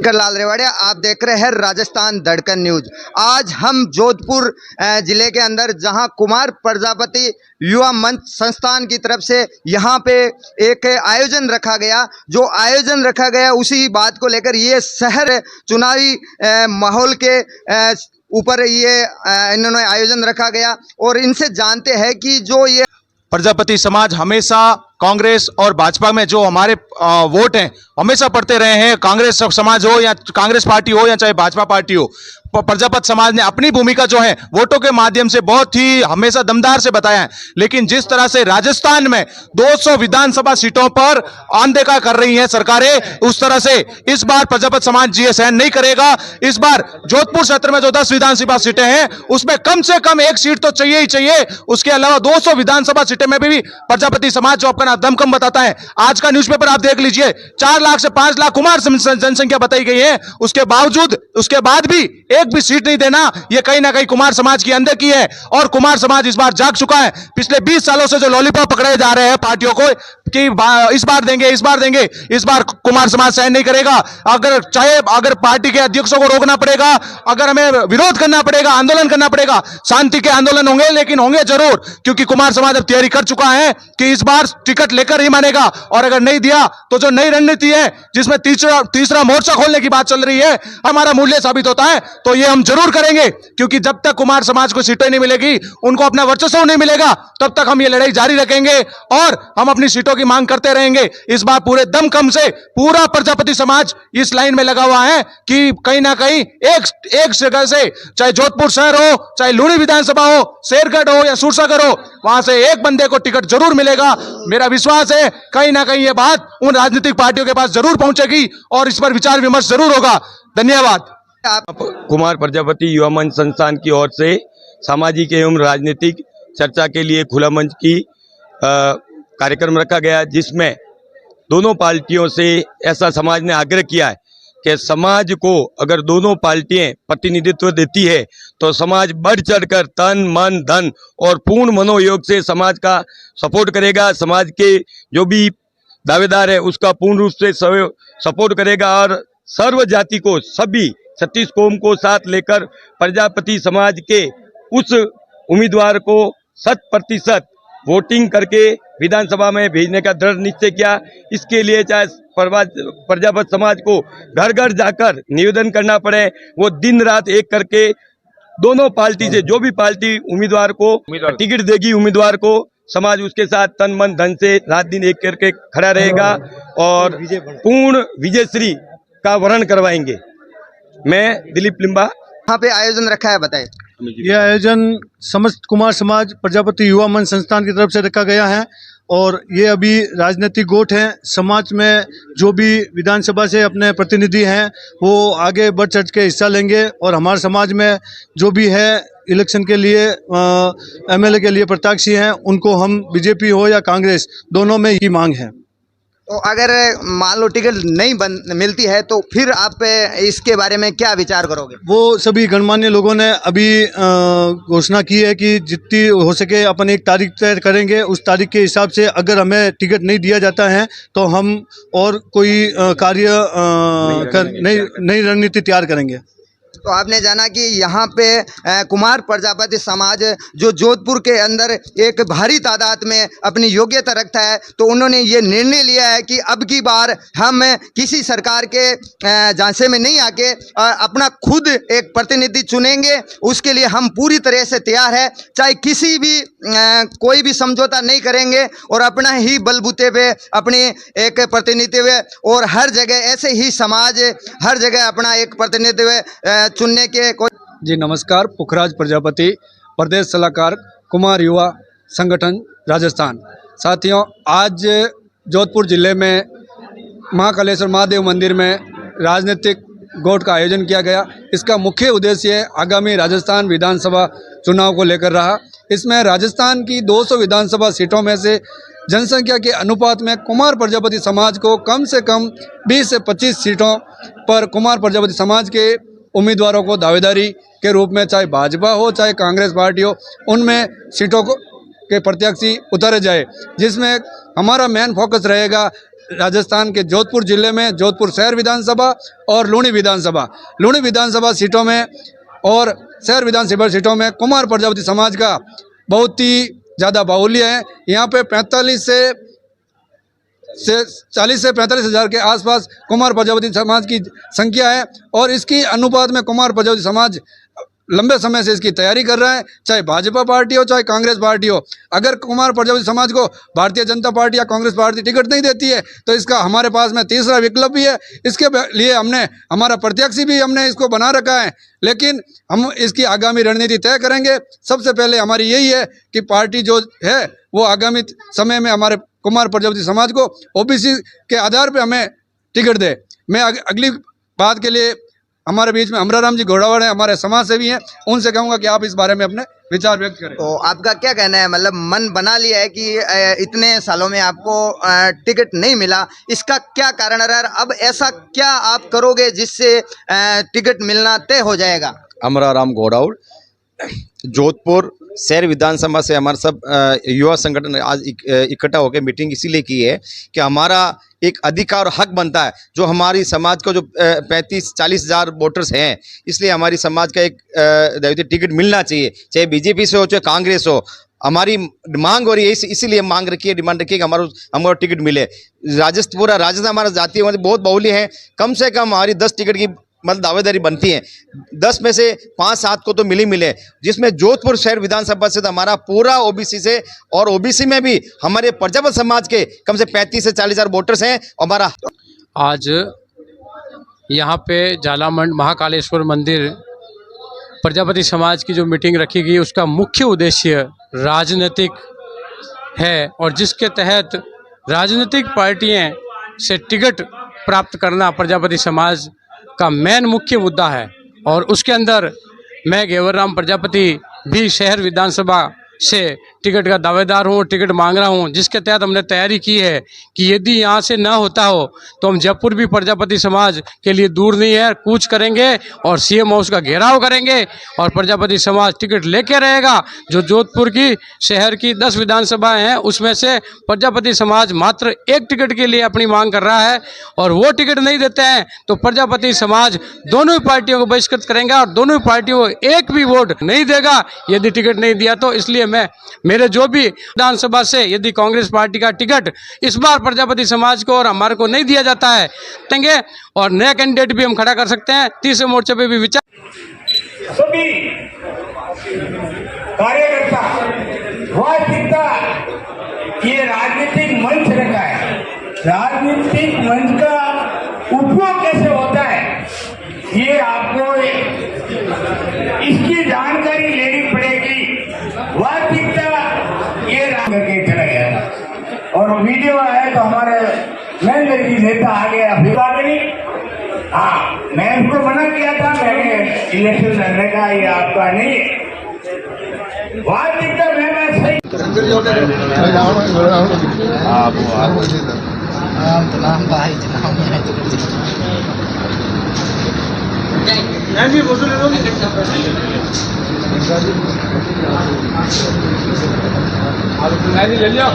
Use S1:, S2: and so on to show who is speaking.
S1: लाल रेवाड़िया, आप देख रहे हैं राजस्थान धड़कन न्यूज। आज हम जोधपुर जिले के अंदर, जहां कुमार प्रजापति युवा मंच संस्थान की तरफ से यहां पे एक आयोजन रखा गया, जो आयोजन रखा गया उसी बात को लेकर ये शहर चुनावी माहौल के ऊपर ये इन्होंने आयोजन रखा गया। और इनसे जानते हैं कि जो ये
S2: प्रजापति समाज हमेशा कांग्रेस और भाजपा में जो हमारे वोट हैं हमेशा पड़ते रहे हैं। कांग्रेस समाज हो या कांग्रेस पार्टी हो या चाहे भाजपा पार्टी हो, प्रजापति समाज ने अपनी भूमिका जो है वोटों के माध्यम से बहुत ही हमेशा दमदार से बताया है। लेकिन जिस तरह से राजस्थान में 200 विधानसभा सीटों पर अनदेखा कर रही हैं सरकारें, उस तरह से इस बार प्रजापति समाज जी सहन नहीं करेगा। इस बार जोधपुर क्षेत्र में जो 10 विधानसभा सीटें हैं उसमें कम से कम एक सीट तो चाहिए ही चाहिए। उसके अलावा 200 विधानसभा सीटें में भी प्रजापति समाज जो अपना दमखम बताता है। आज का न्यूज़पेपर आप देख लीजिए, 4 लाख से 5 लाख कुमार जनसंख्या बताई गई है, उसके बावजूद उसके बाद भी एक भी सीट नहीं देना, यह कहीं ना कहीं कुमार समाज की अंदर की है। और कुमार समाज इस बार जाग चुका है। पिछले 20 सालों से जो लॉलीपॉप पकड़े जा रहे हैं पार्टियों को कि इस बार देंगे, इस बार देंगे, इस बार कुमार समाज सहन नहीं करेगा। अगर पार्टी के अध्यक्षों को रोकना पड़ेगा, अगर हमें विरोध करना पड़ेगा, आंदोलन करना पड़ेगा, शांति के आंदोलन होंगे, लेकिन होंगे जरूर, क्योंकि कुमार समाज अब तैयारी कर चुका है कि इस बार टिकट लेकर ही मानेगा। और अगर नहीं दिया तो जो नई रणनीति है जिसमें तीसरा मोर्चा खोलने की बात चल रही है, हमारा मूल्य साबित होता है, तो ये हम जरूर करेंगे। क्योंकि जब तक कुमार समाज को सीटें नहीं मिलेगी, उनको अपना वर्चस्व नहीं मिलेगा, तब तक हम ये लड़ाई जारी रखेंगे और हम अपनी सीटों की मांग करते रहेंगे। इस बार पूरे दमखम से पूरा प्रजापति समाज इस लाइन में लगा हुआ है कि कहीं ना कहीं एक जगह से, चाहे जोधपुर शहर हो, चाहे लूणी विधानसभा हो, शेरगढ़ हो या सूरसागर हो, वहां से एक बंदे को टिकट जरूर मिलेगा। मेरा विश्वास है कहीं ना कहीं ये बात उन राजनीतिक पार्टियों के पास जरूर पहुंचेगी और इस पर विचार विमर्श जरूर होगा। धन्यवाद।
S3: कुमार प्रजापति युवा मंच संस्थान की ओर से सामाजिक एवं राजनीतिक चर्चा के लिए खुला मंच की कार्यक्रम रखा गया, जिसमें दोनों पार्टियों से ऐसा समाज ने आग्रह किया है कि समाज को अगर दोनों पार्टियां प्रतिनिधित्व देती है तो समाज बढ़ चढ़कर तन मन धन और पूर्ण मनोयोग से समाज का सपोर्ट करेगा। समाज के जो भी दावेदार है उसका पूर्ण रूप से सपोर्ट करेगा और सर्व जाति को, सभी 36 कौम को साथ लेकर प्रजापति समाज के उस उम्मीदवार को 100% वोटिंग करके विधानसभा में भेजने का दृढ़ निश्चय किया। इसके लिए चाहे प्रजापति समाज को घर घर जाकर निवेदन करना पड़े, वो दिन रात एक करके दोनों पार्टी से, जो भी पार्टी उम्मीदवार को टिकट देगी, उम्मीदवार को समाज उसके साथ तन मन धन से रात दिन एक करके खड़ा रहेगा और पूर्ण विजयश्री का वर्ण करवाएंगे। मैं दिलीप लिम्बा।
S1: यहाँ पे आयोजन रखा है, बताइए।
S4: यह आयोजन समस्त कुमार समाज प्रजापति युवा मंच संस्थान की तरफ से रखा गया है और ये अभी राजनीतिक गोट हैं। समाज में जो भी विधानसभा से अपने प्रतिनिधि हैं वो आगे बढ़ चढ़ के हिस्सा लेंगे और हमारे समाज में जो भी है इलेक्शन के लिए एमएलए के लिए प्रत्याशी हैं, उनको हम बीजेपी हो या कांग्रेस, दोनों में ही मांग है।
S1: तो अगर मान लो टिकट नहीं मिलती है तो फिर आप इसके बारे में क्या विचार करोगे?
S4: वो सभी गणमान्य लोगों ने अभी घोषणा की है कि जितनी हो सके अपन एक तारीख तय करेंगे। उस तारीख के हिसाब से अगर हमें टिकट नहीं दिया जाता है तो हम और कोई कार्य नई रणनीति तैयार करेंगे।
S1: तो आपने जाना कि यहाँ पे कुमार प्रजापति समाज जो जोधपुर के अंदर एक भारी तादाद में अपनी योग्यता रखता है, तो उन्होंने ये निर्णय लिया है कि अब की बार हम किसी सरकार के झांसे में नहीं आके अपना खुद एक प्रतिनिधि चुनेंगे। उसके लिए हम पूरी तरह से तैयार है, चाहे किसी भी कोई भी समझौता नहीं करेंगे और अपना ही बलबूते पे अपनी एक प्रतिनिधित्व और हर जगह ऐसे ही समाज हर जगह अपना एक प्रतिनिधित्व चुनने के
S5: जी नमस्कार। पुखराज प्रजापति, प्रदेश सलाहकार कुमार युवा संगठन राजस्थान। साथियों, आज जोधपुर जिले में महाकालेश्वर महादेव मंदिर में राजनीतिक गोट का आयोजन किया गया। इसका मुख्य उद्देश्य आगामी राजस्थान विधानसभा चुनाव को लेकर रहा। इसमें राजस्थान की 200 विधानसभा सीटों में से जनसंख्या के अनुपात में कुमार प्रजापति समाज को कम से कम 20 से 25 सीटों पर कुमार प्रजापति समाज के उम्मीदवारों को दावेदारी के रूप में, चाहे भाजपा हो चाहे कांग्रेस पार्टी हो, उनमें सीटों को के प्रत्याशी उतारे जाए, जिसमें हमारा मेन फोकस रहेगा राजस्थान के जोधपुर जिले में जोधपुर शहर विधानसभा और लूणी विधानसभा सीटों में और शहर विधानसभा सीटों में कुमार प्रजापति समाज का बहुत ही ज़्यादा बाहुल्य है। यहाँ पे 40 से 45 हज़ार के आसपास कुमार प्रजापति समाज की संख्या है और इसकी अनुपात में कुमार प्रजापति समाज लंबे समय से इसकी तैयारी कर रहा है, चाहे भाजपा पार्टी हो चाहे कांग्रेस पार्टी हो। अगर कुमार प्रजापति समाज को भारतीय जनता पार्टी या कांग्रेस पार्टी टिकट नहीं देती है तो इसका हमारे पास में तीसरा विकल्प भी है। इसके लिए हमने हमारा प्रत्याशी भी हमने इसको बना रखा है, लेकिन हम इसकी आगामी रणनीति तय करेंगे। सबसे पहले हमारी यही है कि पार्टी जो है वो आगामी समय में हमारे कुमार प्रजापति समाज को ओबीसी के आधार पर हमें टिकट दे। मैं अगली बात के लिए हमारे बीच में अमराराम जी घोड़ावड़ हैं, हमारे समाज सेवी हैं, उनसे कहूँगा कि आप इस बारे में अपने विचार व्यक्त करें।
S1: तो आपका क्या कहना है, मतलब मन बना लिया है कि इतने सालों में आपको टिकट नहीं मिला, इसका क्या कारण रहा? अब ऐसा क्या आप करोगे जिससे टिकट मिलना तय हो जाएगा?
S6: अमराराम घोड़ावड़, जोधपुर शहर विधानसभा से हमारा सब युवा संगठन आज इकट्ठा होकर मीटिंग इसीलिए की है कि हमारा एक अधिकार और हक बनता है, जो हमारी समाज का जो 35-40 हज़ार वोटर्स हैं, इसलिए हमारी समाज का एक टिकट मिलना चाहिए, चाहे बीजेपी से हो चाहे कांग्रेस हो। हमारी मांग हो रही है, इसीलिए मांग रखी है, डिमांड रखी है कि हमको टिकट मिले। पूरा राजस्थान हमारा जातीय बहुत बहुल्य है, कम से कम हमारी 10 टिकट की मतलब दावेदारी बनती है। 10 में से 5-7 को तो मिले, जिसमें जोधपुर शहर विधानसभा से तो हमारा पूरा ओबीसी से, और ओबीसी में भी हमारे प्रजापति समाज के कम से 35 से 40 हज़ार वोटर्स हैं। हमारा
S7: आज यहाँ पे झालामंड महाकालेश्वर मंदिर प्रजापति समाज की जो मीटिंग रखी गई उसका मुख्य उद्देश्य राजनीतिक है, और जिसके तहत राजनीतिक पार्टियाँ से टिकट प्राप्त करना प्रजापति समाज का मेन मुख्य मुद्दा है। और उसके अंदर मैं घेवरराम प्रजापति भी शहर विधानसभा से टिकट का दावेदार हूँ, टिकट मांग रहा हूँ, जिसके तहत हमने तैयारी की है कि यदि यहाँ से न होता हो तो हम जयपुर भी प्रजापति समाज के लिए दूर नहीं है, कूच करेंगे और सीएम हाउस का घेराव करेंगे और प्रजापति समाज टिकट लेके रहेगा। जो जोधपुर की शहर की 10 विधानसभाएं हैं उसमें से प्रजापति समाज मात्र 1 टिकट के लिए अपनी मांग कर रहा है, और वो टिकट नहीं देते हैं तो प्रजापति समाज दोनों ही पार्टियों को बहिष्कृत करेंगे और दोनों ही पार्टियों को एक भी वोट नहीं देगा यदि टिकट नहीं दिया तो। इसलिए मैं मेरे जो भी विधानसभा से यदि कांग्रेस पार्टी का टिकट इस बार प्रजापति समाज को और हमारे को नहीं दिया जाता है देंगे, और नया कैंडिडेट भी हम खड़ा कर सकते हैं। तीसरे मोर्चे पे भी विचार
S8: सभी कार्यकर्ता वास्तविकता ये राजनीतिक मंच रखा है, राजनीतिक मंच का उपयोग कैसे होता है ये आपको इसकी जानकारी लेनी पड़ेगी। वास्तविकता ये करके चला गया और वीडियो आया तो हमारे मैनेजर की नेता आ गया फिर। हाँ, मैं उसको मना किया था, मैंने इलेक्शन लड़ने का ये आपका नहीं है। वास्तविकता मैं सही
S2: ले लिया।